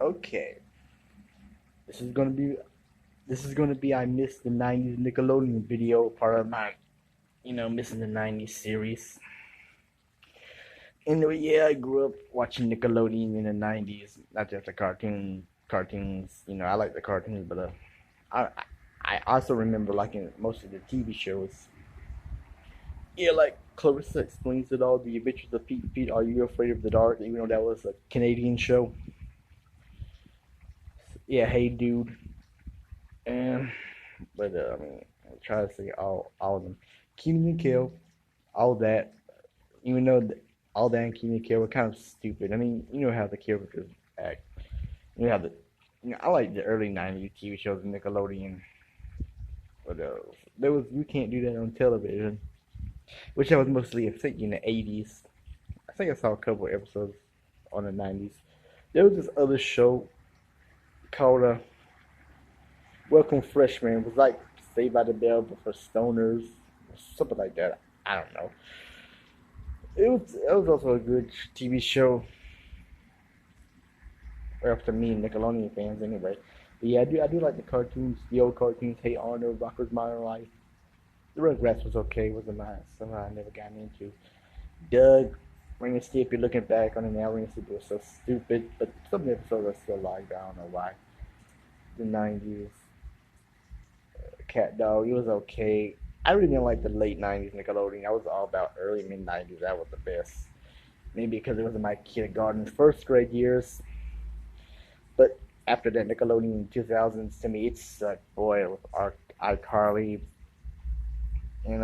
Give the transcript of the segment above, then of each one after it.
Okay, this is gonna be I missed the '90s Nickelodeon video part of my missing the '90s series. And yeah, I grew up watching Nickelodeon in the '90s, not just the cartoons. I like the cartoons, but I I also remember liking most of the TV shows. Yeah, like Clarissa Explains It All, The Adventures of Pete and Pete, Are You Afraid of the Dark? Even though that was a Canadian show. Yeah, Hey Dude, and I mean, I try to say all of them. Kenan and Kel, all that. Even though all that and Kenan and Kel were kind of stupid. I mean, you know how the characters act. You know how I like the early '90s TV shows in Nickelodeon. But there was you can't do that on television, which I was mostly I think in the '80s. I think I saw a couple of episodes on the '90s. There was this other show called Welcome Freshman. It was like Saved by the Bell, but for stoners, or something like that. I don't know. It was also a good TV show after me and Nickelodeon fans anyway. But yeah, I do like the cartoons, the old cartoons. Hey Arnold, Rocko's Modern Life. The Rugrats was okay, wasn't mine. Somehow I never got into. Doug, Ren and Stimpy. Looking back on it now, Ren and Stimpy was so stupid, but some episodes I still liked. I don't know why. The '90s, Cat Dog, it was okay. I really didn't like the late '90s Nickelodeon. I was all about early mid '90s. That was the best. Maybe because it was in my kindergarten, first grade years. But after that, Nickelodeon 2000s to me, it sucked. Boy, with iCarly and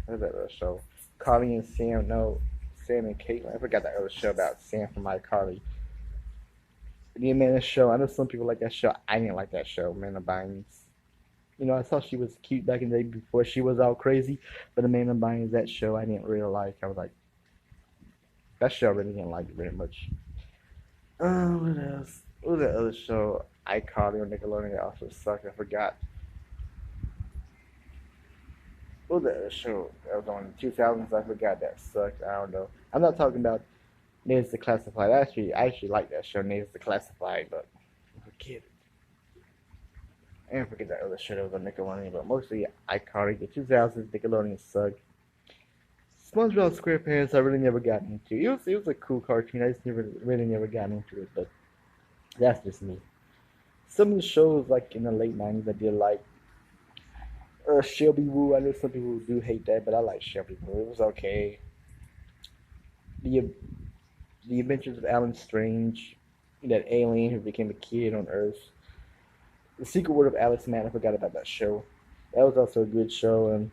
what's that other show? Carly and Sam. No, Sam and Caitlin. I forgot that other show about Sam from iCarly. The Amanda show. I know some people like that show. I didn't like that show, Amanda Bynes. I thought she was cute back in the day before she was all crazy. But Amanda Bynes, that show I didn't really like. I was like, that show I really didn't like very much. What else? What was that other show? iCarly on Nickelodeon that also sucked. I forgot. What was that other show that was on in the 2000s? I forgot that sucked. I don't know. I'm not talking about Names the Classified. I actually like that show, Names the Classified, but forget it. I don't forget that other show that was on Nickelodeon, but mostly iCarly. The 2000s Nickelodeon sucked. SpongeBob SquarePants, I really never got into. It was a cool cartoon. I just never got into it, but that's just me. Some of the shows like in the late '90s I did like Shelby Woo. I know some people do hate that, but I like Shelby Woo. It was okay. The The Adventures of Alan Strange, that alien who became a kid on Earth. The Secret World of Alice Man. I forgot about that show. That was also a good show, and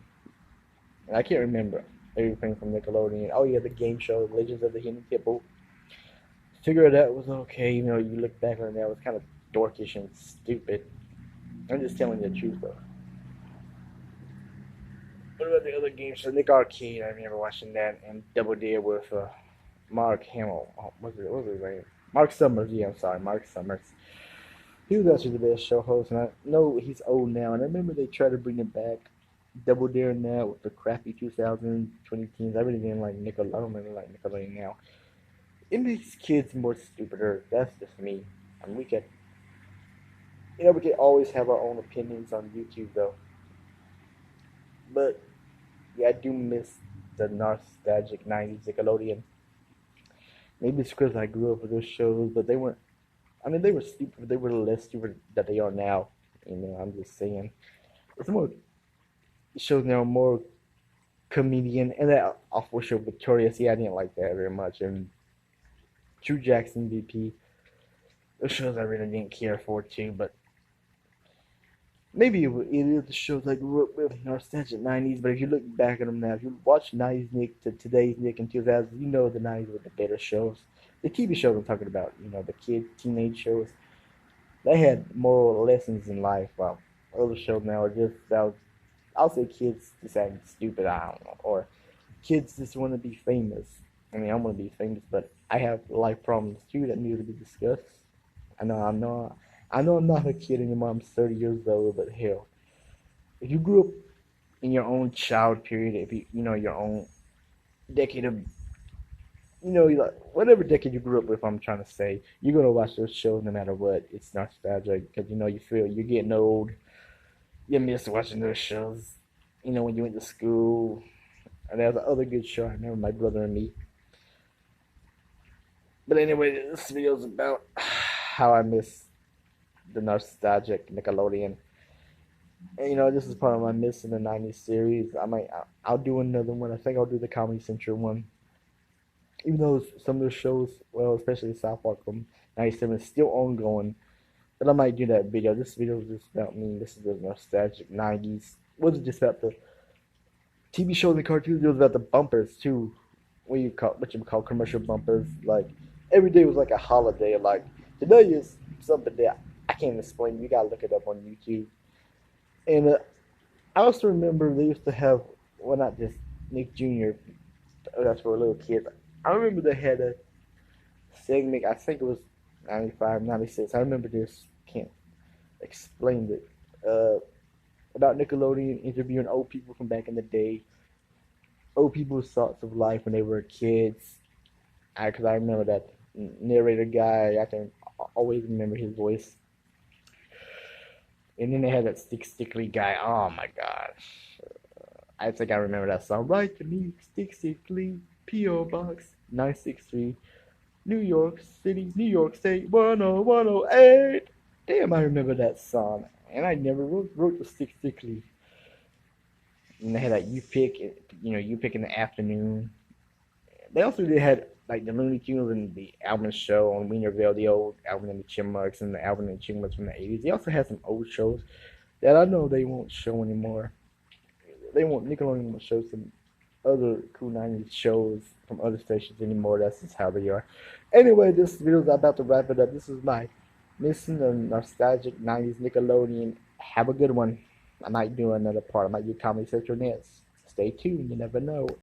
I can't remember everything from Nickelodeon. Oh yeah, the game show Legends of the Hidden Temple. Figure It Out was okay. You look back on that, it was kind of dorkish and stupid. I'm just telling you the truth though. What about the other games? So Nick Arcade, I remember watching that, and Double Dare with Mark Hamill. Oh, what was his name? Mark Summers. Yeah, I'm sorry, Mark Summers. He was actually the best show host, and I know he's old now. And I remember they tried to bring it back, Double Dare now with the crappy 2020 teens. I really didn't like Nickelodeon. I don't really like Nickelodeon now. It makes kids more stupider. That's just me. I mean, we can always have our own opinions on YouTube though. But yeah, I do miss the nostalgic '90s Nickelodeon. Maybe it's because I grew up with those shows, but they weren't. I mean, they were stupid, but they were less stupid that they are now. I'm just saying. It's more shows now more comedian, and that awful show Victorious. Yeah, I didn't like that very much. And True Jackson VP. Those shows I really didn't care for too, but maybe it is the shows I grew up with, nostalgic '90s. But if you look back at them now, if you watch '90s Nick to today's Nick in 2000s, you know the '90s were the better shows. The TV shows I'm talking about, the kid teenage shows, they had moral lessons in life. While other shows now are just about, I'll say kids just acting stupid. I don't know, or kids just want to be famous. I mean, I want to be famous, but I have life problems too that need to be discussed. I know I'm not a kid anymore. I'm 30 years old, but hell, if you grew up in your own child period, if you know your own decade of you know, like whatever decade you grew up with, I'm trying to say, you're gonna watch those shows no matter what. It's nostalgic because you know you feel you're getting old. You miss watching those shows. You know when you went to school. And there's another good show I remember, My Brother and Me. But anyway, this video is about how I miss the nostalgic Nickelodeon. And you know, this is part of my missing the '90s series. I'll do another one. I think I'll do the Comedy Central one. Even though some of the shows, well, especially South Park from '97, is still ongoing. But I might do that video. This video is just about me. This is the nostalgic '90s. It wasn't just about the TV shows and cartoons. It was about the bumpers too. What you call commercial bumpers. Like every day was like a holiday. Like today is something that I can't explain. You gotta look it up on YouTube. And I also remember they used to have, well, not just Nick Jr. That's for little kids. I remember they had a segment. I think it was 95, 96. I remember this. Can't explain it. About Nickelodeon interviewing old people from back in the day, old people's thoughts of life when they were kids. Because I remember that narrator guy. I can always remember his voice. And then they had that stickly guy. Oh my gosh. I think I remember that song. Write to me, stickly, P.O. Box 963, New York City, New York State, 10108. Damn, I remember that song. And I never wrote the stickly. And they had like you pick in the afternoon. They also did had like the Looney Tunes and the Alvin Show on Wienerville, the old Alvin and the Chipmunks and the Alvin and the Chipmunks from the '80s. They also had some old shows that I know they won't show anymore. They won't Nickelodeon won't show some other cool '90s shows from other stations anymore. That's just how they are. Anyway, this video is about to wrap it up. This is my missing the nostalgic '90s Nickelodeon. Have a good one. I might do another part. I might do Comedy Central next. Stay tuned. You never know.